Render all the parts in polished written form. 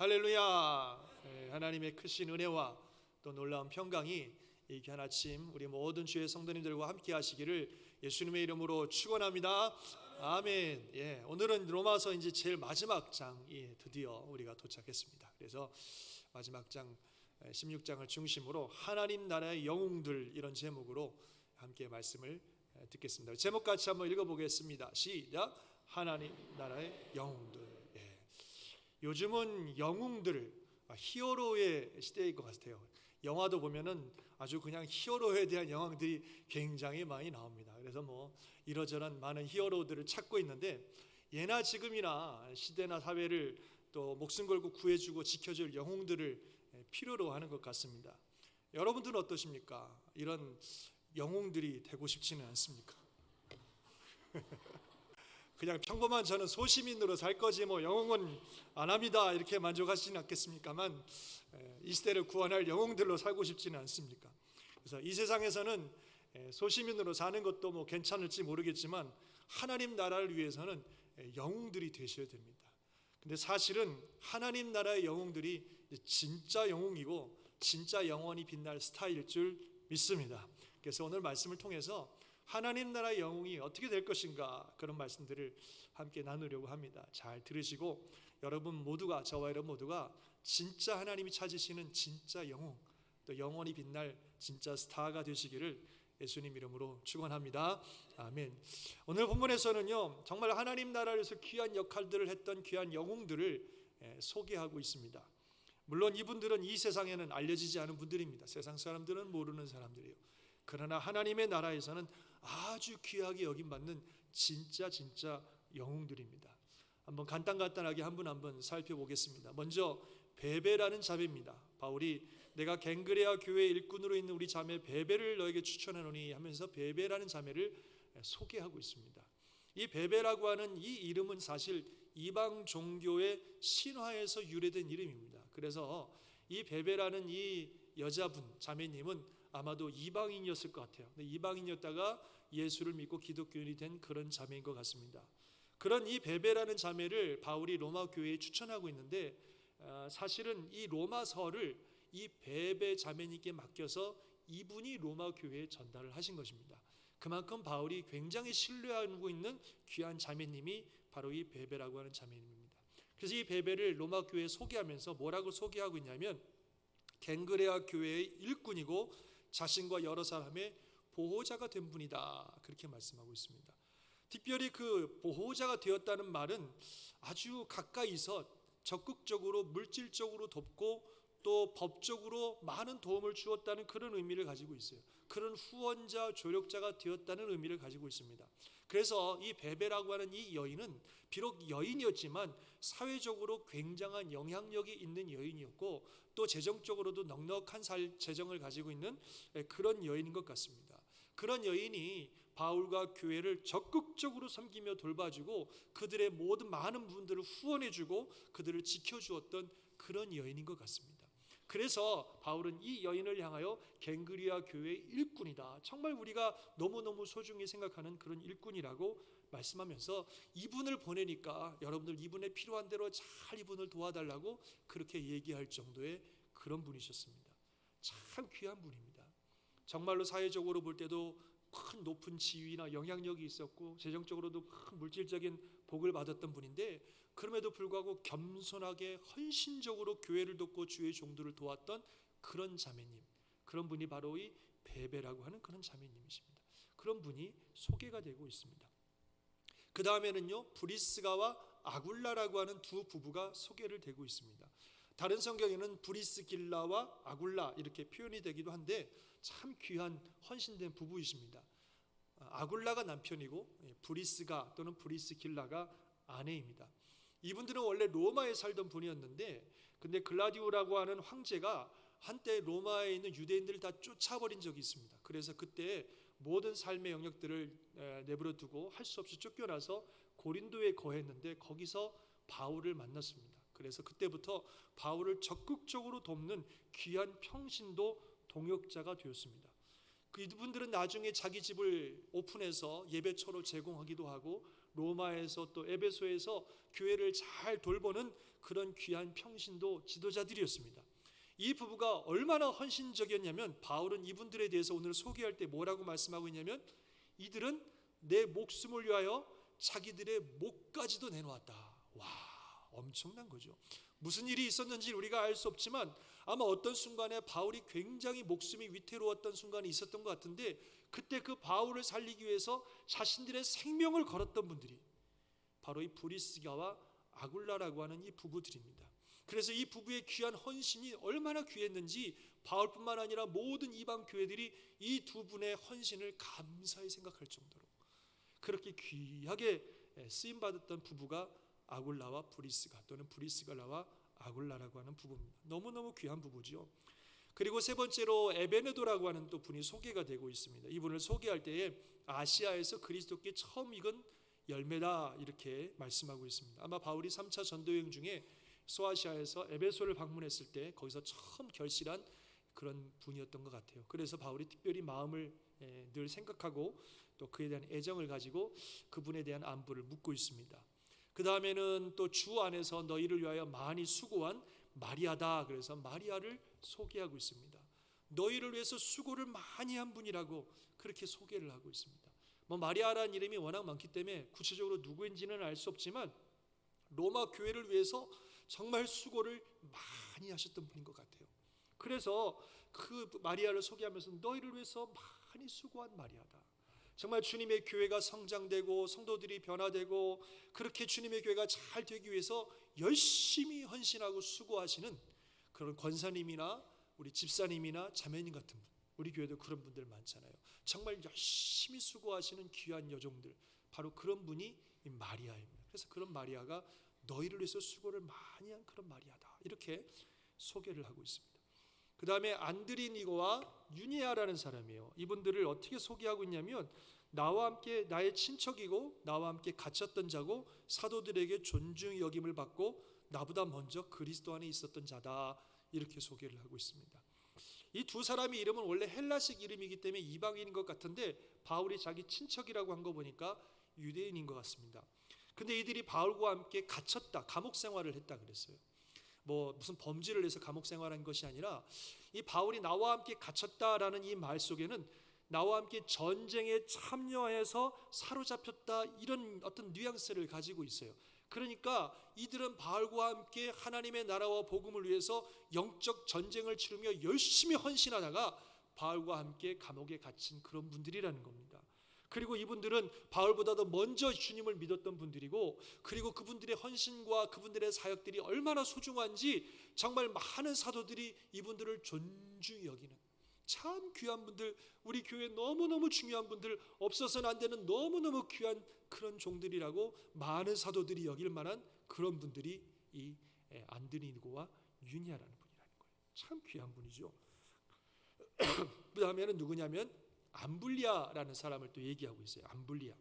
할렐루야. 하나님의 크신 은혜와 또 놀라운 평강이 이 귀한 아침 우리 모든 주의 성도님들과 함께 하시기를 예수님의 이름으로 축원합니다. 아멘. 오늘은 로마서 이제 제일 마지막 장이 드디어 우리가 도착했습니다. 그래서 마지막 장 16장을 중심으로 하나님 나라의 영웅들, 이런 제목으로 함께 말씀을 듣겠습니다. 제목 같이 한번 읽어보겠습니다. 시작. 하나님 나라의 영웅들. 요즘은 영웅들, 히어로의 시대일 것 같아요. 영화도 보면은 아주 그냥 히어로에 대한 영화들이 굉장히 많이 나옵니다. 그래서 뭐 이러저런 많은 히어로들을 찾고 있는데, 예나 지금이나 시대나 사회를 또 목숨 걸고 구해주고 지켜줄 영웅들을 필요로 하는 것 같습니다. 여러분들은 어떠십니까? 이런 영웅들이 되고 싶지는 않습니까? 그냥 평범한 저는 소시민으로 살 거지 뭐 영웅은 안 합니다, 이렇게 만족하시진 않겠습니까만, 이 시대를 구원할 영웅들로 살고 싶지는 않습니까? 그래서 이 세상에서는 소시민으로 사는 것도 뭐 괜찮을지 모르겠지만, 하나님 나라를 위해서는 영웅들이 되셔야 됩니다. 근데 사실은 하나님 나라의 영웅들이 진짜 영웅이고 진짜 영원히 빛날 스타일일 줄 믿습니다. 그래서 오늘 말씀을 통해서 하나님 나라의 영웅이 어떻게 될 것인가, 그런 말씀들을 함께 나누려고 합니다. 잘 들으시고 여러분 모두가, 저와 여러분 모두가 진짜 하나님이 찾으시는 진짜 영웅, 또 영원히 빛날 진짜 스타가 되시기를 예수님 이름으로 축원합니다. 아멘. 오늘 본문에서는요, 정말 하나님 나라에서 귀한 역할들을 했던 귀한 영웅들을 소개하고 있습니다. 물론 이분들은 이 세상에는 알려지지 않은 분들입니다. 세상 사람들은 모르는 사람들이에요. 그러나 하나님의 나라에서는 아주 귀하게 여김받는 진짜 영웅들입니다. 한번 간단하게 한 분 한 분 살펴보겠습니다. 먼저 베베라는 자매입니다. 바울이 내가 갱그레아 교회 일꾼으로 있는 우리 자매 베베를 너에게 추천하노니 하면서 베베라는 자매를 소개하고 있습니다. 이 베베라고 하는 이 이름은 사실 이방 종교의 신화에서 유래된 이름입니다. 그래서 이 베베라는 이 여자분, 자매님은 아마도 이방인이었을 것 같아요. 이방인이었다가 예수를 믿고 기독교인이 된 그런 자매인 것 같습니다. 그런 이 베베라는 자매를 바울이 로마 교회에 추천하고 있는데, 사실은 이 로마서를 이 베베 자매님께 맡겨서 이분이 로마 교회에 전달을 하신 것입니다. 그만큼 바울이 굉장히 신뢰하고 있는 귀한 자매님이 바로 이 베베라고 하는 자매님입니다. 그래서 이 베베를 로마 교회에 소개하면서 뭐라고 소개하고 있냐면, 갱그레아 교회의 일꾼이고 자신과 여러 사람의 보호자가 된 분이다, 그렇게 말씀하고 있습니다. 특별히 그 보호자가 되었다는 말은 아주 가까이서 적극적으로 물질적으로 돕고 또 법적으로 많은 도움을 주었다는 그런 의미를 가지고 있어요. 그런 후원자, 조력자가 되었다는 의미를 가지고 있습니다. 그래서 이 베베라고 하는 이 여인은 비록 여인이었지만 사회적으로 굉장한 영향력이 있는 여인이었고, 또 재정적으로도 넉넉한 재정을 가지고 있는 그런 여인인 것 같습니다. 그런 여인이 바울과 교회를 적극적으로 섬기며 돌봐주고 그들의 모든 많은 부분들을 후원해주고 그들을 지켜주었던 그런 여인인 것 같습니다. 그래서 바울은 이 여인을 향하여 갱그리아 교회의 일꾼이다, 정말 우리가 너무너무 소중히 생각하는 그런 일꾼이라고 말씀하면서 이분을 보내니까 여러분들 이분의 필요한 대로 잘 이분을 도와달라고 그렇게 얘기할 정도의 그런 분이셨습니다. 참 귀한 분입니다. 정말로 사회적으로 볼 때도 큰 높은 지위나 영향력이 있었고 재정적으로도 큰 물질적인 복을 받았던 분인데, 그럼에도 불구하고 겸손하게 헌신적으로 교회를 돕고 주의 종들을 도왔던 그런 자매님, 그런 분이 바로 이 베베라고 하는 그런 자매님이십니다. 그런 분이 소개가 되고 있습니다. 그 다음에는요, 브리스가와 아굴라라고 하는 두 부부가 소개를 되고 있습니다. 다른 성경에는 브리스길라와 아굴라 이렇게 표현이 되기도 한데, 참 귀한 헌신된 부부이십니다. 아굴라가 남편이고 브리스가 또는 브리스길라가 아내입니다. 이분들은 원래 로마에 살던 분이었는데, 근데 글라디오라고 하는 황제가 한때 로마에 있는 유대인들을 다 쫓아버린 적이 있습니다. 그래서 그때 모든 삶의 영역들을 내버려 두고 할 수 없이 쫓겨나서 고린도에 거했는데, 거기서 바울을 만났습니다. 그래서 그때부터 바울을 적극적으로 돕는 귀한 평신도 동역자가 되었습니다. 그분들은 나중에 자기 집을 오픈해서 예배처로 제공하기도 하고, 로마에서 또 에베소에서 교회를 잘 돌보는 그런 귀한 평신도 지도자들이었습니다. 이 부부가 얼마나 헌신적이었냐면 바울은 이분들에 대해서 오늘 소개할 때 뭐라고 말씀하고 있냐면 이들은 내 목숨을 위하여 자기들의 목까지도 내놓았다. 와, 엄청난 거죠. 무슨 일이 있었는지 우리가 알 수 없지만 아마 어떤 순간에 바울이 굉장히 목숨이 위태로웠던 순간이 있었던 것 같은데 그때 그 바울을 살리기 위해서 자신들의 생명을 걸었던 분들이 바로 이 브리스가와 아굴라라고 하는 이 부부들입니다. 그래서 이 부부의 귀한 헌신이 얼마나 귀했는지 바울뿐만 아니라 모든 이방 교회들이 이 두 분의 헌신을 감사히 생각할 정도로 그렇게 귀하게 쓰임받았던 부부가 아굴라와 브리스가 또는 브리스갈라와 아굴라라고 하는 부부입니다. 너무너무 귀한 부부죠. 그리고 세 번째로 에베네도라고 하는 또 분이 소개가 되고 있습니다. 이분을 소개할 때에 아시아에서 그리스도께 처음 익은 열매다 이렇게 말씀하고 있습니다. 아마 바울이 3차 전도여행 중에 소아시아에서 에베소를 방문했을 때 거기서 처음 결실한 그런 분이었던 것 같아요. 그래서 바울이 특별히 마음을 늘 생각하고 또 그에 대한 애정을 가지고 그분에 대한 안부를 묻고 있습니다. 그 다음에는 또 주 안에서 너희를 위하여 많이 수고한 마리아다. 그래서 마리아를 소개하고 있습니다. 너희를 위해서 수고를 많이 한 분이라고 그렇게 소개를 하고 있습니다. 마리아라는 이름이 워낙 많기 때문에 구체적으로 누구인지는 알 수 없지만 로마 교회를 위해서 정말 수고를 많이 하셨던 분인 것 같아요. 그래서 그 마리아를 소개하면서 너희를 위해서 많이 수고한 마리아다. 정말 주님의 교회가 성장되고 성도들이 변화되고 그렇게 주님의 교회가 잘 되기 위해서 열심히 헌신하고 수고하시는 그런 권사님이나 우리 집사님이나 자매님 같은 분, 우리 교회도 그런 분들 많잖아요. 정말 열심히 수고하시는 귀한 여종들, 바로 그런 분이 이 마리아입니다. 그래서 그런 마리아가 너희를 위해서 수고를 많이 한 그런 마리아다 이렇게 소개를 하고 있습니다. 그 다음에 안드리니고와 유니아라는 사람이에요. 이분들을 어떻게 소개하고 있냐면 나와 함께 나의 친척이고 나와 함께 갇혔던 자고 사도들에게 존중 여김을 받고 나보다 먼저 그리스도 안에 있었던 자다 이렇게 소개를 하고 있습니다. 이 두 사람의 이름은 원래 헬라식 이름이기 때문에 이방인인 것 같은데 바울이 자기 친척이라고 한 거 보니까 유대인인 것 같습니다. 근데 이들이 바울과 함께 갇혔다, 감옥 생활을 했다 그랬어요. 무슨 범죄를 해서 감옥 생활한 것이 아니라 이 바울이 나와 함께 갇혔다라는 이 말 속에는 나와 함께 전쟁에 참여해서 사로잡혔다 이런 어떤 뉘앙스를 가지고 있어요. 그러니까 이들은 바울과 함께 하나님의 나라와 복음을 위해서 영적 전쟁을 치르며 열심히 헌신하다가 바울과 함께 감옥에 갇힌 그런 분들이라는 겁니다. 그리고 이분들은 바울보다도 먼저 주님을 믿었던 분들이고 그리고 그분들의 헌신과 그분들의 사역들이 얼마나 소중한지 정말 많은 사도들이 이분들을 존중히 여기는 참 귀한 분들, 우리 교회 너무너무 중요한 분들, 없어서는 안 되는 너무너무 귀한 그런 종들이라고 많은 사도들이 여길 만한 그런 분들이 이 안드리니고와 유니아라는 분이라는 거예요. 참 귀한 분이죠. 그 다음에는 누구냐면 암블리아라는 사람을 또 얘기하고 있어요. 암블리아,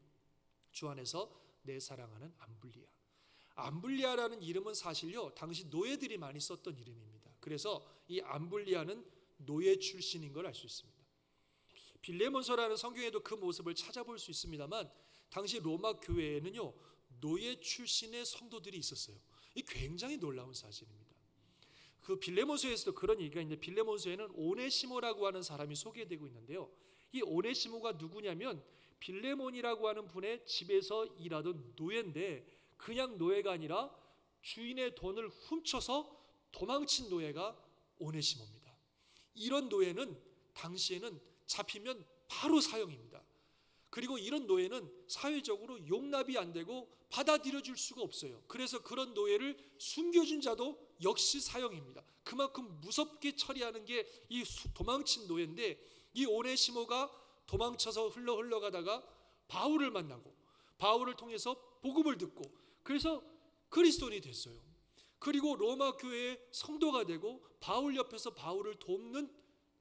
주 안에서 내 사랑하는 암블리아. 암블리아라는 이름은 사실요 당시 노예들이 많이 썼던 이름입니다. 그래서 이 암블리아는 노예 출신인 걸 알 수 있습니다. 빌레몬서라는 성경에도 그 모습을 찾아볼 수 있습니다만 당시 로마 교회에는요 노예 출신의 성도들이 있었어요. 이 굉장히 놀라운 사실입니다. 그 빌레몬서에서도 그런 얘기가 있는데 빌레몬서에는 오네시모라고 하는 사람이 소개되고 있는데요. 이 오네시모가 누구냐면 빌레몬이라고 하는 분의 집에서 일하던 노예인데 그냥 노예가 아니라 주인의 돈을 훔쳐서 도망친 노예가 오네시모입니다. 이런 노예는 당시에는 잡히면 바로 사형입니다. 그리고 이런 노예는 사회적으로 용납이 안 되고 받아들여 줄 수가 없어요. 그래서 그런 노예를 숨겨준 자도 역시 사형입니다. 그만큼 무섭게 처리하는 게 이 도망친 노예인데 이 오네시모가 도망쳐서 흘러가다가 바울을 만나고 바울을 통해서 복음을 듣고 그래서 그리스도인이 됐어요. 그리고 로마 교회의 성도가 되고 바울 옆에서 바울을 돕는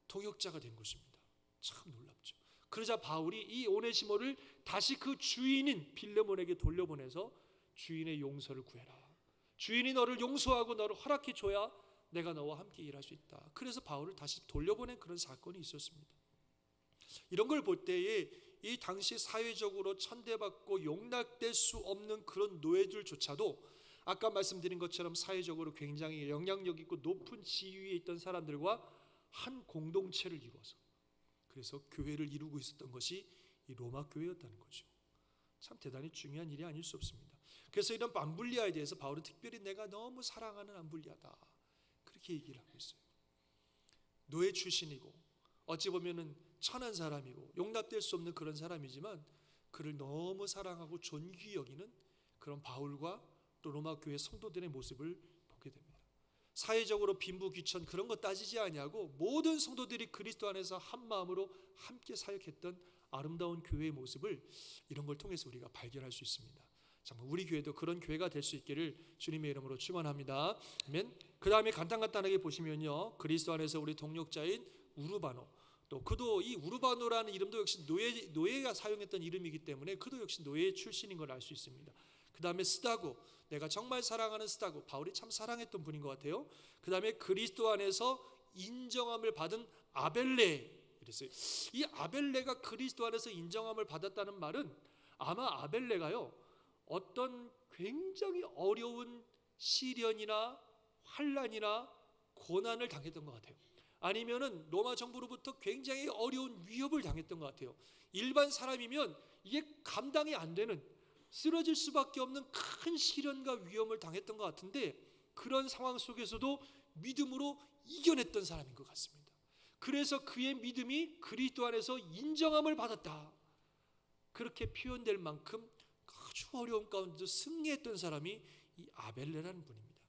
동역자가 된 것입니다. 참 놀랍죠. 그러자 바울이 이 오네시모를 다시 그 주인인 빌레몬에게 돌려보내서 주인의 용서를 구해라. 주인이 너를 용서하고 너를 허락해 줘야 내가 너와 함께 일할 수 있다. 그래서 바울을 다시 돌려보낸 그런 사건이 있었습니다. 이런 걸 볼 때에 이 당시 사회적으로 천대받고 용납될 수 없는 그런 노예들조차도 아까 말씀드린 것처럼 사회적으로 굉장히 영향력 있고 높은 지위에 있던 사람들과 한 공동체를 이루어서 그래서 교회를 이루고 있었던 것이 이 로마 교회였다는 거죠. 참 대단히 중요한 일이 아닐 수 없습니다. 그래서 이런 암블리아에 대해서 바울은 특별히 내가 너무 사랑하는 암블리아다 그렇게 얘기를 하고 있어요. 노예 출신이고 어찌 보면은 천한 사람이고 용납될 수 없는 그런 사람이지만 그를 너무 사랑하고 존귀히 여기는 그런 바울과 또 로마 교회 성도들의 모습을 보게 됩니다. 사회적으로 빈부 귀천 그런 거 따지지 아니하고 모든 성도들이 그리스도 안에서 한 마음으로 함께 사역했던 아름다운 교회의 모습을 이런 걸 통해서 우리가 발견할 수 있습니다. 정말 우리 교회도 그런 교회가 될 수 있기를 주님의 이름으로 축원합니다. 아멘. 그 다음에 간단하게 보시면요, 그리스도 안에서 우리 동역자인 우르바노, 또 그도 이 우르바노라는 이름도 역시 노예가 사용했던 이름이기 때문에 그도 역시 노예 출신인 걸 알 수 있습니다. 그 다음에 스다고, 내가 정말 사랑하는 스다고, 바울이 참 사랑했던 분인 것 같아요. 그 다음에 그리스도 안에서 인정함을 받은 아벨레, 이랬어요. 이 아벨레가 그리스도 안에서 인정함을 받았다는 말은 아마 아벨레가요 어떤 굉장히 어려운 시련이나 환난이나 고난을 당했던 것 같아요. 아니면은 로마 정부로부터 굉장히 어려운 위협을 당했던 것 같아요. 일반 사람이면 이게 감당이 안 되는, 쓰러질 수밖에 없는 큰 시련과 위험을 당했던 것 같은데 그런 상황 속에서도 믿음으로 이겨냈던 사람인 것 같습니다. 그래서 그의 믿음이 그리스도 안에서 인정함을 받았다 그렇게 표현될 만큼 아주 어려운 가운데도 승리했던 사람이 이 아벨레라는 분입니다.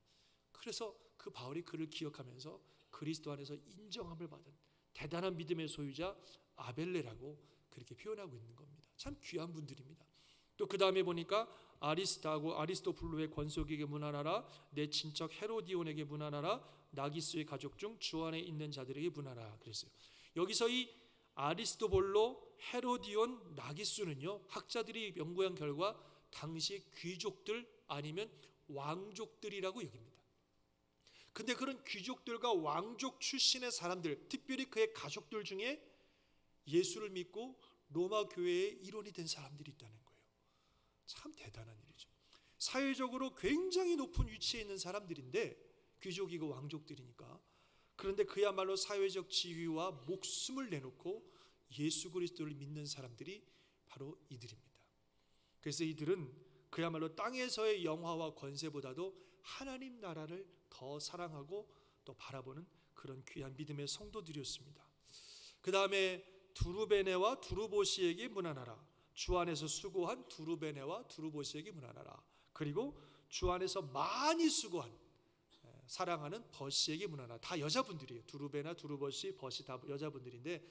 그래서 그 바울이 그를 기억하면서 그리스도 안에서 인정함을 받은 대단한 믿음의 소유자 아벨레라고 그렇게 표현하고 있는 겁니다. 참 귀한 분들입니다. 또 그 다음에 보니까 아리스타고 아리스토블루의 권속에게 문안하라, 내 친척 헤로디온에게 문안하라, 나기스의 가족 중 주 안에 있는 자들에게 문안하라 그랬어요. 여기서 이 아리스토볼로, 헤로디온, 나기스는요 학자들이 연구한 결과 당시 귀족들 아니면 왕족들이라고 여깁니다. 근데 그런 귀족들과 왕족 출신의 사람들, 특별히 그의 가족들 중에 예수를 믿고 로마 교회의 일원이 된 사람들이 있다는 거예요. 참 대단한 일이죠. 사회적으로 굉장히 높은 위치에 있는 사람들인데 귀족이고 왕족들이니까. 그런데 그야말로 사회적 지위와 목숨을 내놓고 예수 그리스도를 믿는 사람들이 바로 이들입니다. 그래서 이들은 그야말로 땅에서의 영화와 권세보다도 하나님 나라를 더 사랑하고 또 바라보는 그런 귀한 믿음의 성도들이었습니다. 그 다음에 두루베네와 두루보시에게 문안하라, 주 안에서 수고한 두루베네와 두루보시에게 문안하라. 그리고 주 안에서 많이 수고한 사랑하는 버시에게 문안하라. 다 여자분들이에요. 두루베나 두루보시 버시 다 여자분들인데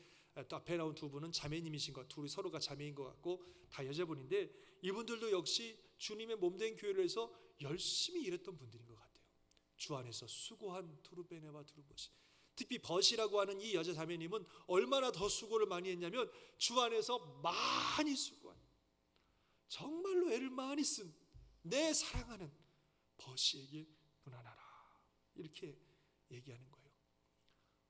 또 앞에 나온 두 분은 자매님이신 것, 둘이 서로가 자매인 것 같고 다 여자분인데 이분들도 역시 주님의 몸된 교회를 해서 열심히 일했던 분들인 것 같아요. 주 안에서 수고한 두루베네와 두루보시. 특히 버시라고 하는 이 여자 자매님은 얼마나 더 수고를 많이 했냐면 주 안에서 많이 수고한, 정말로 애를 많이 쓴 내 사랑하는 버시에게 문안하라 이렇게 얘기하는 거예요.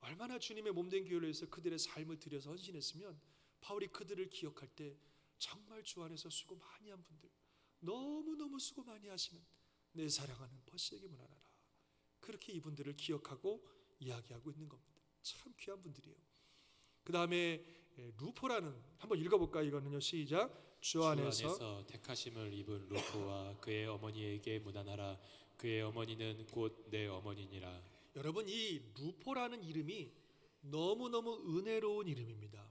얼마나 주님의 몸된 교회를 위해서 그들의 삶을 들여서 헌신했으면 바울이 그들을 기억할 때 정말 주 안에서 수고 많이 한 분들, 너무너무 수고 많이 하시는 내 사랑하는 버시에게 문안하라 그렇게 이분들을 기억하고 이야기하고 있는 겁니다. 참 귀한 분들이에요. 그 다음에 루포라는, 한번 읽어볼까요? 이거는요, 시작. 주 안에서 택하심을 입은 루포와 그의 어머니에게 문안하라, 그의 어머니는 곧 내 어머니니라. 여러분, 이 루포라는 이름이 너무너무 은혜로운 이름입니다.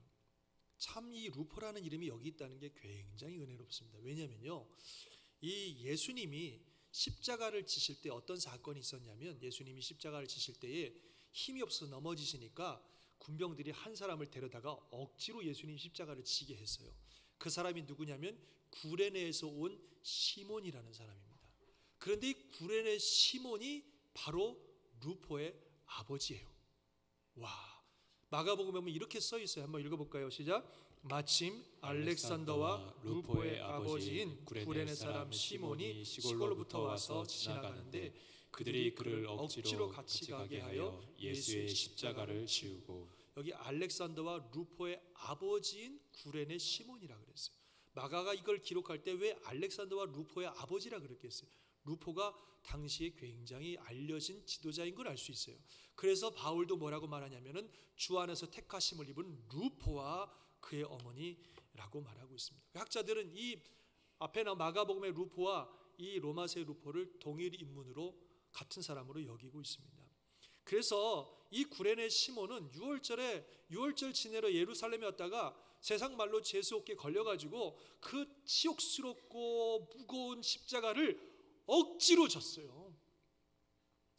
참 이 루포라는 이름이 여기 있다는 게 굉장히 은혜롭습니다. 왜냐면요, 이 예수님이 십자가를 지실 때 어떤 사건이 있었냐면, 예수님이 십자가를 지실 때에 힘이 없어서 넘어지시니까 군병들이 한 사람을 데려다가 억지로 예수님 십자가를 지게 했어요. 그 사람이 누구냐면 구레네에서 온 시몬이라는 사람입니다. 그런데 이 구레네 시몬이 바로 루포의 아버지예요. 와, 마가복음에 보면 이렇게 써 있어요. 한번 읽어볼까요? 시작. 마침 알렉산더와 루포의 아버지인 구레네 사람 시몬이 시골로부터 와서 지나가는데 그들이 그를 억지로 같이 가게 하여 예수의 십자가를 지우고. 여기 알렉산더와 루포의 아버지인 구레네 시몬이라 그랬어요. 마가가 이걸 기록할 때 왜 알렉산더와 루포의 아버지라 그랬겠어요? 루포가 당시에 굉장히 알려진 지도자인 걸 알 수 있어요. 그래서 바울도 뭐라고 말하냐면은 주 안에서 택하심을 입은 루포와 그의 어머니라고 말하고 있습니다. 학자들은 이 앞에 나온 마가복음의 루포와 이 로마서의 루포를 동일 인물으로 같은 사람으로 여기고 있습니다. 그래서 이 구레네 시몬은 유월절 지내러 예루살렘에 왔다가 세상 말로 재수없게 걸려가지고 그 치욕스럽고 무거운 십자가를 억지로 졌어요.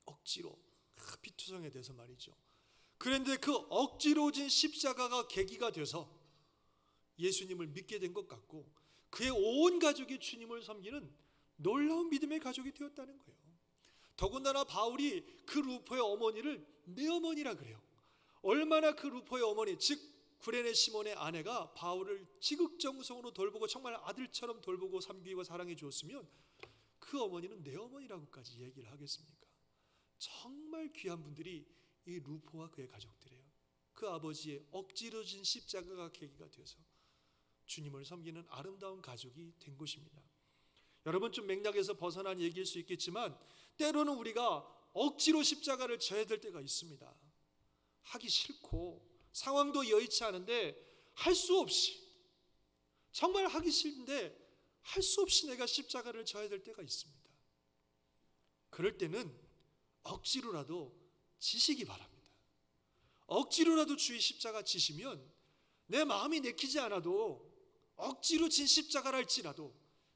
억지로. 피투성에 대해서 말이죠. 그런데 그 억지로 진 십자가가 계기가 돼서 예수님을 믿게 된 것 같고 그의 온 가족이 주님을 섬기는 놀라운 믿음의 가족이 되었다는 거예요. 더군다나 바울이 그 루포의 어머니를 내 어머니라 그래요. 얼마나 그 루포의 어머니, 즉 구레네 시몬의 아내가 바울을 지극정성으로 돌보고 정말 아들처럼 돌보고 섬기고 사랑해 주었으면 그 어머니는 내 어머니라고까지 얘기를 하겠습니까? 정말 귀한 분들이 이 루포와 그의 가족들이에요. 그 아버지의 억지로 진 십자가가 계기가 되어서 주님을 섬기는 아름다운 가족이 된 것입니다. 여러분, 좀 맥락에서 벗어난 얘기일 수 있겠지만 때로는 우리가 억지로 십자가를 져야 될 때가 있습니다. 하기 싫고 상황도 여의치 않은데 할 수 없이, 정말 하기 싫은데 할 수 없이 내가 십자가를 져야 될 때가 있습니다. 그럴 때는 억지로라도 지시기 바랍니다. 억지로라도 주의 십자가 지시면 내 마음이 내키지 않아도 억지로 진 십자가라 할지라도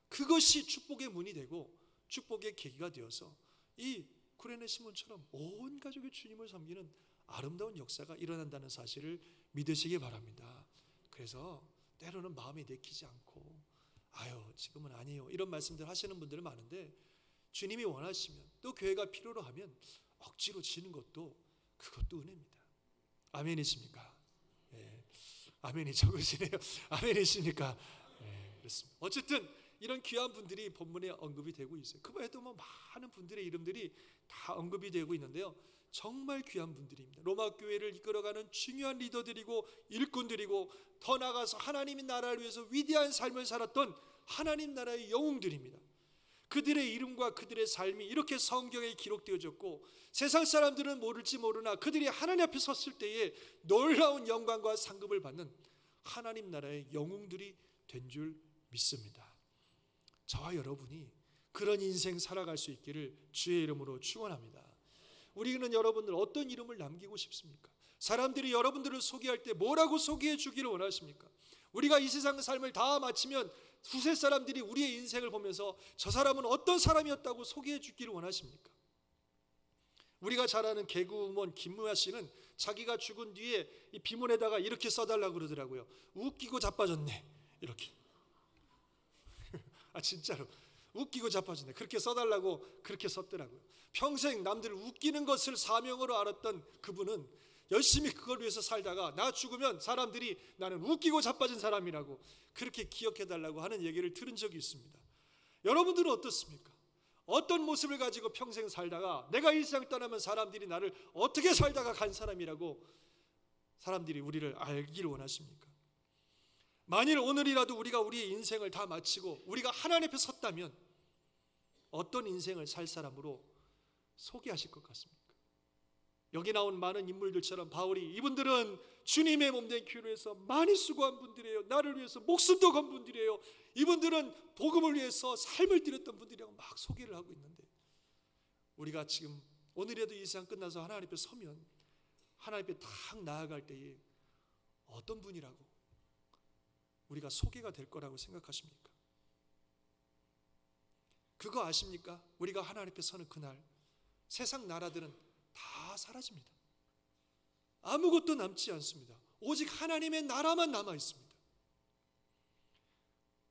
그것이 축복의 문이 되고 축복의 계기가 되어서 이 구레네 시몬처럼 온 가족이 주님을 섬기는 아름다운 역사가 일어난다는 사실을 믿으시기 바랍니다. 그래서 때로는 마음이 내키지 않고 지금은 아니에요 이런 말씀들 하시는 분들은 많은데 주님이 원하시면 또 교회가 필요로 하면 억지로 지는 것도 그것도 은혜입니다. 아멘이십니까? 네. 아멘이 적으시네요. 아멘이십니까? 네, 그렇습니다. 어쨌든 이런 귀한 분들이 본문에 언급이 되고 있어요. 그 외에도 많은 분들의 이름들이 다 언급이 되고 있는데요. 정말 귀한 분들입니다. 로마 교회를 이끌어가는 중요한 리더들이고 일꾼들이고 더 나아가서 하나님의 나라를 위해서 위대한 삶을 살았던 하나님 나라의 영웅들입니다. 그들의 이름과 그들의 삶이 이렇게 성경에 기록되어졌고 세상 사람들은 모를지 모르나 그들이 하나님 앞에 섰을 때에 놀라운 영광과 상급을 받는 하나님 나라의 영웅들이 된 줄 믿습니다. 저와 여러분이 그런 인생 살아갈 수 있기를 주의 이름으로 축원합니다. 우리는 여러분들 어떤 이름을 남기고 싶습니까? 사람들이 여러분들을 소개할 때 뭐라고 소개해 주기를 원하십니까? 우리가 이 세상 삶을 다 마치면 두세 사람들이 우리의 인생을 보면서 저 사람은 어떤 사람이었다고 소개해 주기를 원하십니까? 우리가 잘 아는 개그우먼 김무아 씨는 자기가 죽은 뒤에 이 비문에다가 이렇게 써달라고 그러더라고요. 웃기고 자빠졌네. 이렇게. 진짜로 웃기고 자빠졌네. 그렇게 써달라고 그렇게 썼더라고요. 평생 남들을 웃기는 것을 사명으로 알았던 그분은 열심히 그걸 위해서 살다가 나 죽으면 사람들이 나는 웃기고 자빠진 사람이라고 그렇게 기억해달라고 하는 얘기를 들은 적이 있습니다. 여러분들은 어떻습니까? 어떤 모습을 가지고 평생 살다가 내가 이 세상 떠나면 사람들이 나를 어떻게 살다가 간 사람이라고 사람들이 우리를 알기를 원하십니까? 만일 오늘이라도 우리가 우리의 인생을 다 마치고 우리가 하나님 앞에 섰다면 어떤 인생을 살 사람으로 소개하실 것 같습니까? 여기 나온 많은 인물들처럼 바울이 이분들은 주님의 몸된 교회를 위해서 많이 수고한 분들이에요. 나를 위해서 목숨도 건 분들이에요. 이분들은 복음을 위해서 삶을 드렸던 분들이라고 막 소개를 하고 있는데 우리가 지금 오늘이라도 이 세상 끝나서 하나님 앞에 서면 하나님 앞에 딱 나아갈 때에 어떤 분이라고 우리가 소개가 될 거라고 생각하십니까? 그거 아십니까? 우리가 하나님 앞에 서는 그날 세상 나라들은 다 사라집니다. 아무것도 남지 않습니다. 오직 하나님의 나라만 남아 있습니다.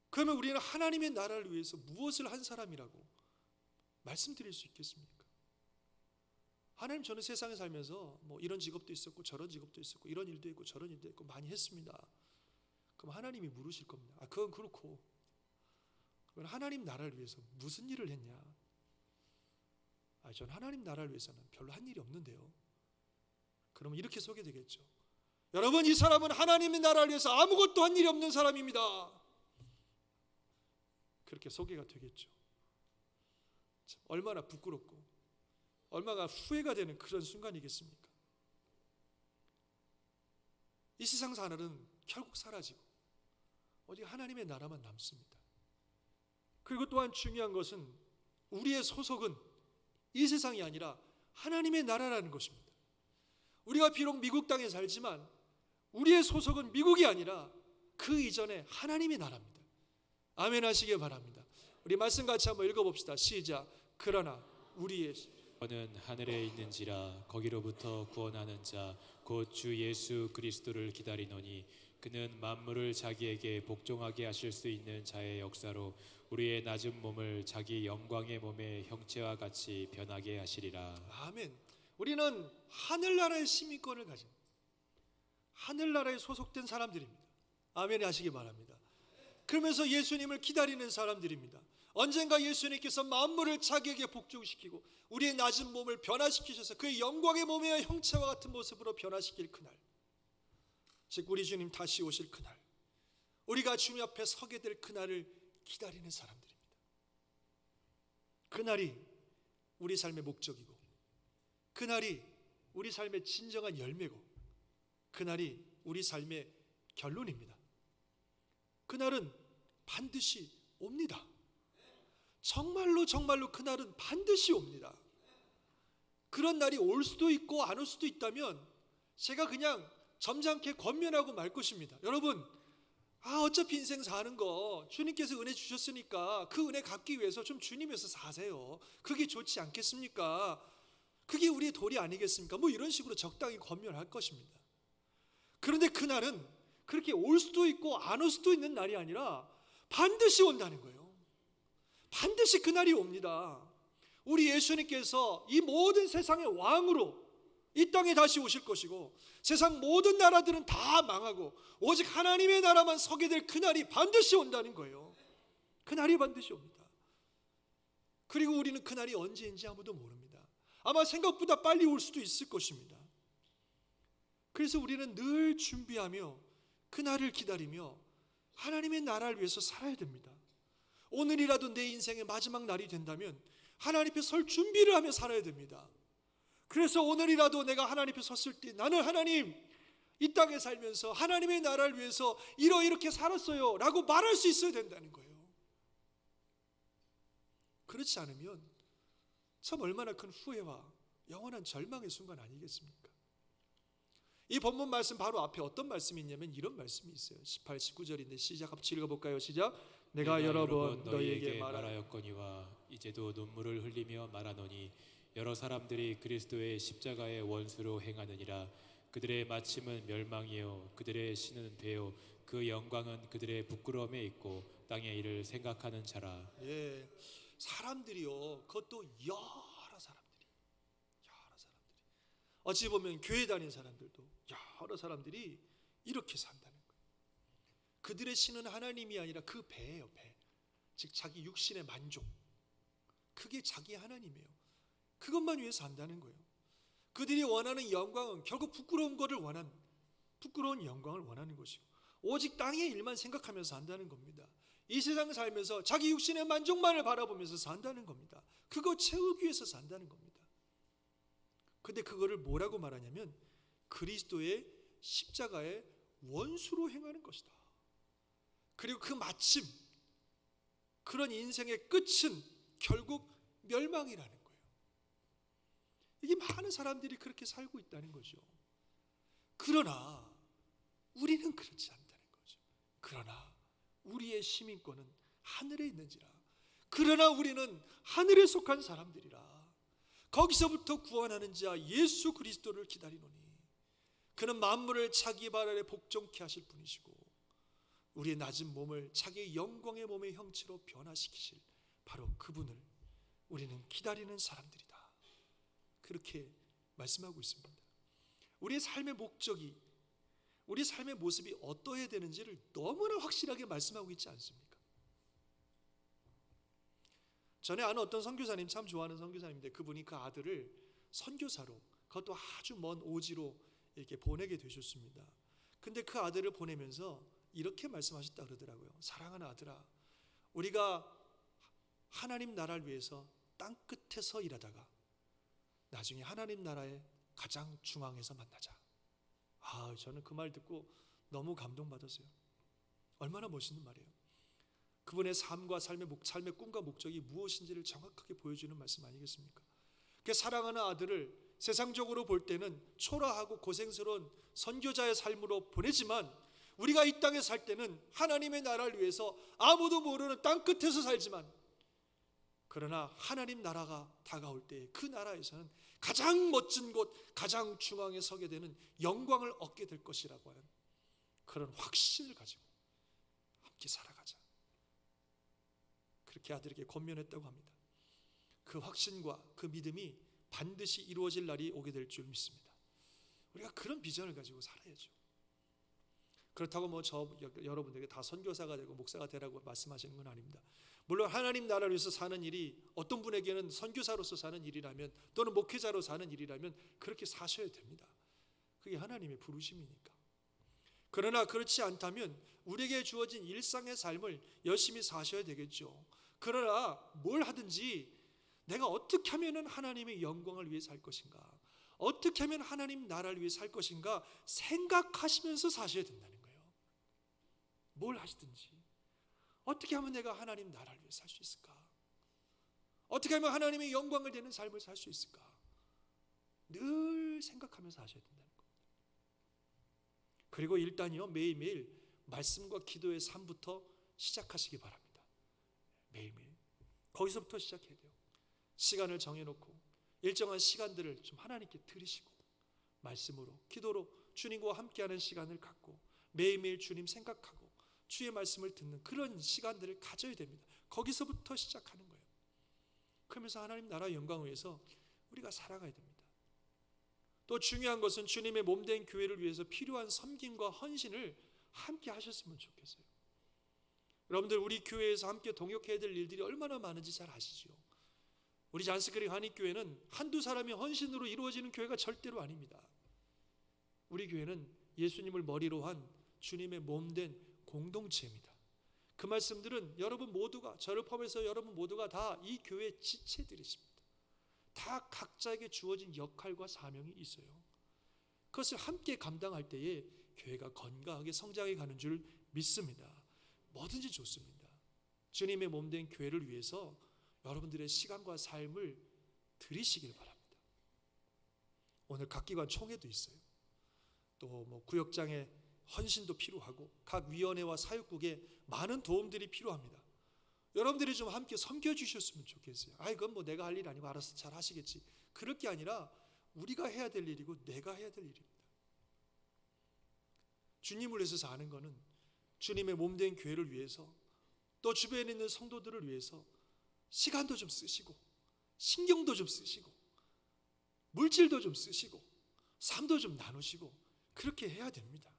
그러면 우리는 하나님의 나라를 위해서 무엇을 한 사람이라고 말씀드릴 수 있겠습니까? 하나님, 저는 세상에 살면서 이런 직업도 있었고 저런 직업도 있었고 이런 일도 있고 저런 일도 있고 많이 했습니다. 그럼 하나님이 물으실 겁니다. 그건 그렇고 그럼 하나님 나라를 위해서 무슨 일을 했냐? 전 하나님 나라를 위해서는 별로 한 일이 없는데요. 그러면 이렇게 소개되겠죠. 여러분, 이 사람은 하나님의 나라를 위해서 아무것도 한 일이 없는 사람입니다. 그렇게 소개가 되겠죠. 참 얼마나 부끄럽고 얼마나 후회가 되는 그런 순간이겠습니까? 이 세상 사늘은 결국 사라지고 오직 하나님의 나라만 남습니다. 그리고 또한 중요한 것은 우리의 소속은 이 세상이 아니라 하나님의 나라라는 것입니다. 우리가 비록 미국 땅에 살지만 우리의 소속은 미국이 아니라 그 이전에 하나님의 나라입니다. 아멘 하시기 바랍니다. 우리 말씀 같이 한번 읽어봅시다. 시작. 그러나 우리의 너는 하늘에 있는지라 거기로부터 구원하는 자 곧 주 예수 그리스도를 기다리노니 그는 만물을 자기에게 복종하게 하실 수 있는 자의 역사로 우리의 낮은 몸을 자기 영광의 몸의 형체와 같이 변하게 하시리라. 아멘. 우리는 하늘나라의 시민권을 가진 하늘나라에 소속된 사람들입니다. 아멘 하시기 바랍니다. 그러면서 예수님을 기다리는 사람들입니다. 언젠가 예수님께서 만물을 자기에게 복종시키고 우리의 낮은 몸을 변화시키셔서 그의 영광의 몸의 형체와 같은 모습으로 변화시킬 그날, 즉 우리 주님 다시 오실 그날, 우리가 주님 앞에 서게 될 그날을 기다리는 사람들입니다. 그날이 우리 삶의 목적이고 그날이 우리 삶의 진정한 열매고 그날이 우리 삶의 결론입니다. 그날은 반드시 옵니다. 정말로 그날은 반드시 옵니다. 그런 날이 올 수도 있고 안 올 수도 있다면 제가 그냥 점잖게 권면하고 말 것입니다. 여러분, 어차피 인생 사는 거 주님께서 은혜 주셨으니까 그 은혜 갚기 위해서 좀 주님에서 사세요. 그게 좋지 않겠습니까? 그게 우리의 도리 아니겠습니까? 뭐 이런 식으로 적당히 권면할 것입니다. 그런데 그날은 그렇게 올 수도 있고 안 올 수도 있는 날이 아니라 반드시 온다는 거예요. 반드시 그날이 옵니다. 우리 예수님께서 이 모든 세상의 왕으로 이 땅에 다시 오실 것이고 세상 모든 나라들은 다 망하고 오직 하나님의 나라만 서게 될 그날이 반드시 온다는 거예요. 그날이 반드시 옵니다. 그리고 우리는 그날이 언제인지 아무도 모릅니다. 아마 생각보다 빨리 올 수도 있을 것입니다. 그래서 우리는 늘 준비하며 그날을 기다리며 하나님의 나라를 위해서 살아야 됩니다. 오늘이라도 내 인생의 마지막 날이 된다면 하나님 앞에 설 준비를 하며 살아야 됩니다. 그래서 오늘이라도 내가 하나님 앞에 섰을 때 나는 하나님 이 땅에 살면서 하나님의 나라를 위해서 이렇게 살았어요 라고 말할 수 있어야 된다는 거예요. 그렇지 않으면 참 얼마나 큰 후회와 영원한 절망의 순간 아니겠습니까? 이 본문 말씀 바로 앞에 어떤 말씀이 있냐면 이런 말씀이 있어요. 18, 19절인데 시작 같이 읽어볼까요? 시작. 내가 여러 번 너희에게 말하였거니와 이제도 눈물을 흘리며 말하노니 여러 사람들이 그리스도의 십자가의 원수로 행하느니라. 그들의 마침은 멸망이요 그들의 신은 되어 그 영광은 그들의 부끄러움에 있고 땅의 일을 생각하는 자라. 예, 사람들이요 그것도 여러 사람들이 어찌 보면 교회 다니는 사람들도 여러 사람들이 이렇게 산다는 거예요. 그들의 신은 하나님이 아니라 그 배예요. 배. 즉 자기 육신의 만족, 그게 자기 하나님이에요. 그것만 위해서 산다는 거예요. 그들이 원하는 영광은 결국 부끄러운 영광을 원하는 것이고 오직 땅의 일만 생각하면서 산다는 겁니다. 이 세상을 살면서 자기 육신의 만족만을 바라보면서 산다는 겁니다. 그거 채우기 위해서 산다는 겁니다. 근데 그거를 뭐라고 말하냐면 그리스도의 십자가의 원수로 행하는 것이다. 그리고 그 마침 그런 인생의 끝은 결국 멸망이라는 거예요. 이게 많은 사람들이 그렇게 살고 있다는 거죠. 그러나 우리는 그렇지 않다는 거죠. 그러나 우리의 시민권은 하늘에 있는지라. 그러나 우리는 하늘에 속한 사람들이라. 거기서부터 구원하는 자 예수 그리스도를 기다리노니 그는 만물을 자기 발 아래 복종케 하실 분이시고 우리의 낮은 몸을 자기의 영광의 몸의 형체로 변화시키실 바로 그분을 우리는 기다리는 사람들이다. 그렇게 말씀하고 있습니다. 우리의 삶의 목적이, 우리 삶의 모습이 어떠해야 되는지를 너무나 확실하게 말씀하고 있지 않습니까? 전에 아는 어떤 선교사님, 참 좋아하는 선교사님인데 그분이 그 아들을 선교사로, 그것도 아주 먼 오지로 이렇게 보내게 되셨습니다. 근데 그 아들을 보내면서 이렇게 말씀하셨다 그러더라고요. 사랑하는 아들아, 우리가 하나님 나라를 위해서 땅 끝에서 일하다가 나중에 하나님 나라의 가장 중앙에서 만나자. 저는 그 말 듣고 너무 감동받았어요. 얼마나 멋있는 말이에요. 그분의 삶과 삶의 꿈과 목적이 무엇인지를 정확하게 보여주는 말씀 아니겠습니까? 그 사랑하는 아들을 세상적으로 볼 때는 초라하고 고생스러운 선교자의 삶으로 보내지만 우리가 이 땅에 살 때는 하나님의 나라를 위해서 아무도 모르는 땅 끝에서 살지만, 그러나 하나님 나라가 다가올 때 그 나라에서는 가장 멋진 곳, 가장 중앙에 서게 되는 영광을 얻게 될 것이라고 하는 그런 확신을 가지고 함께 살아가자. 그렇게 아들에게 권면했다고 합니다. 그 확신과 그 믿음이 반드시 이루어질 날이 오게 될 줄 믿습니다. 우리가 그런 비전을 가지고 살아야죠. 그렇다고 여러분들에게 다 선교사가 되고 목사가 되라고 말씀하시는 건 아닙니다. 물론 하나님 나라를 위해서 사는 일이 어떤 분에게는 선교사로서 사는 일이라면, 또는 목회자로 사는 일이라면 그렇게 사셔야 됩니다. 그게 하나님의 부르심이니까. 그러나 그렇지 않다면 우리에게 주어진 일상의 삶을 열심히 사셔야 되겠죠. 그러나 뭘 하든지 내가 어떻게 하면 하나님의 영광을 위해 살 것인가, 어떻게 하면 하나님 나라를 위해 살 것인가 생각하시면서 사셔야 된다는 거예요. 뭘 하시든지 어떻게 하면 내가 하나님 나라를 위해 살 수 있을까, 어떻게 하면 하나님의 영광을 되는 삶을 살 수 있을까, 늘 생각하면서 하셔야 된다는 겁니다. 그리고 일단요, 매일매일 말씀과 기도의 삶부터 시작하시기 바랍니다. 매일매일 거기서부터 시작해야 돼요. 시간을 정해놓고 일정한 시간들을 좀 하나님께 드리시고, 말씀으로, 기도로 주님과 함께하는 시간을 갖고 매일매일 주님 생각하고 주의 말씀을 듣는 그런 시간들을 가져야 됩니다. 거기서부터 시작하는 거예요. 그러면서 하나님 나라 영광을 위해서 우리가 살아가야 됩니다. 또 중요한 것은 주님의 몸된 교회를 위해서 필요한 섬김과 헌신을 함께 하셨으면 좋겠어요. 여러분들, 우리 교회에서 함께 동역해야 될 일들이 얼마나 많은지 잘 아시죠? 우리 잔스크릭 한인교회는 한두 사람의 헌신으로 이루어지는 교회가 절대로 아닙니다. 우리 교회는 예수님을 머리로 한 주님의 몸된 공동체입니다. 그 말씀들은 여러분 모두가, 저를 포함해서 여러분 모두가 다 이 교회의 지체들이십니다. 다 각자에게 주어진 역할과 사명이 있어요. 그것을 함께 감당할 때에 교회가 건강하게 성장해 가는 줄 믿습니다. 뭐든지 좋습니다. 주님의 몸된 교회를 위해서 여러분들의 시간과 삶을 드리시길 바랍니다. 오늘 각 기관 총회도 있어요. 또 구역장의 헌신도 필요하고 각 위원회와 사역국에 많은 도움들이 필요합니다. 여러분들이 좀 함께 섬겨주셨으면 좋겠어요. 그건 내가 할 일 아니고 알아서 잘 하시겠지. 그럴 게 아니라 우리가 해야 될 일이고 내가 해야 될 일입니다. 주님을 위해서 사는 것은 주님의 몸된 교회를 위해서, 또 주변에 있는 성도들을 위해서 시간도 좀 쓰시고 신경도 좀 쓰시고 물질도 좀 쓰시고 삶도 좀 나누시고 그렇게 해야 됩니다.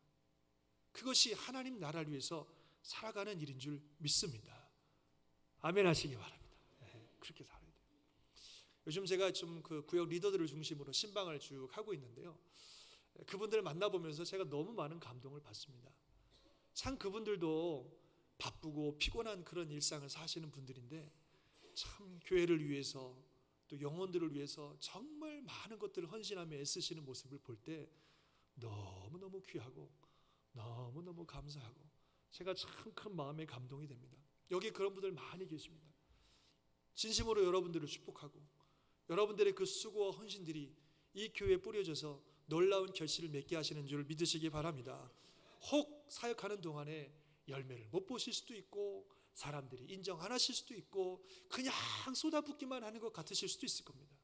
그것이 하나님 나라를 위해서 살아가는 일인 줄 믿습니다. 아멘 하시기 바랍니다. 그렇게 살아야 돼요. 요즘 제가 좀 그 구역 리더들을 중심으로 신방을 쭉 하고 있는데요, 그분들을 만나보면서 제가 너무 많은 감동을 받습니다. 참 그분들도 바쁘고 피곤한 그런 일상을 사시는 분들인데 참 교회를 위해서 또 영혼들을 위해서 정말 많은 것들을 헌신하며 애쓰시는 모습을 볼 때 너무너무 귀하고 너무너무 감사하고 제가 참 큰 마음의 감동이 됩니다. 여기 그런 분들 많이 계십니다. 진심으로 여러분들을 축복하고 여러분들의 그 수고와 헌신들이 이 교회에 뿌려져서 놀라운 결실을 맺게 하시는 줄 믿으시기 바랍니다. 혹 사역하는 동안에 열매를 못 보실 수도 있고 사람들이 인정 안 하실 수도 있고 그냥 쏟아붓기만 하는 것 같으실 수도 있을 겁니다.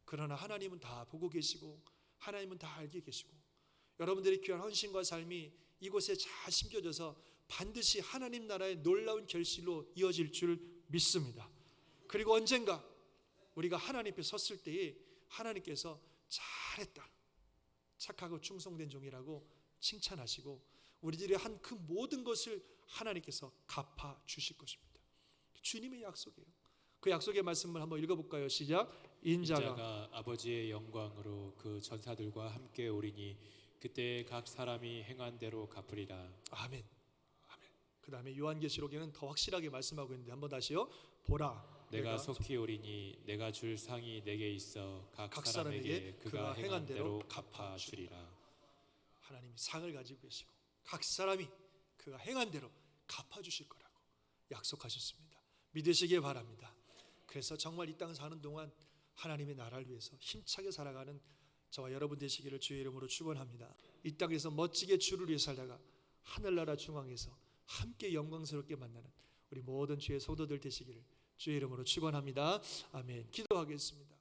그러나 하나님은 다 보고 계시고 하나님은 다 알게 계시고 여러분들의 귀한 헌신과 삶이 이곳에 잘 심겨져서 반드시 하나님 나라의 놀라운 결실로 이어질 줄 믿습니다. 그리고 언젠가 우리가 하나님 앞에 섰을 때에 하나님께서 잘했다, 착하고 충성된 종이라고 칭찬하시고 우리들이 한 그 모든 것을 하나님께서 갚아 주실 것입니다. 주님의 약속이에요. 그 약속의 말씀을 한번 읽어볼까요? 시작. 인자가 아버지의 영광으로 그 전사들과 함께 오리니 그때 각 사람이 행한 대로 갚으리라. 아멘. 아멘. 그 다음에 요한계시록에는 더 확실하게 말씀하고 있는데 한번 다시요. 보라, 내가 속히 오리니 내가 줄 상이 내게 있어 각 사람에게 그가 행한 대로 갚아주리라. 하나님이 상을 가지고 계시고 각 사람이 그가 행한 대로 갚아주실 거라고 약속하셨습니다. 믿으시기 바랍니다. 그래서 정말 이 땅 사는 동안 하나님의 나라를 위해서 힘차게 살아가는 저와 여러분 되시기를 주의 이름으로 축원합니다. 이 땅에서 멋지게 주를 위해 살다가 하늘나라 중앙에서 함께 영광스럽게 만나는 우리 모든 주의 소도들 되시기를 주의 이름으로 축원합니다. 아멘. 기도하겠습니다.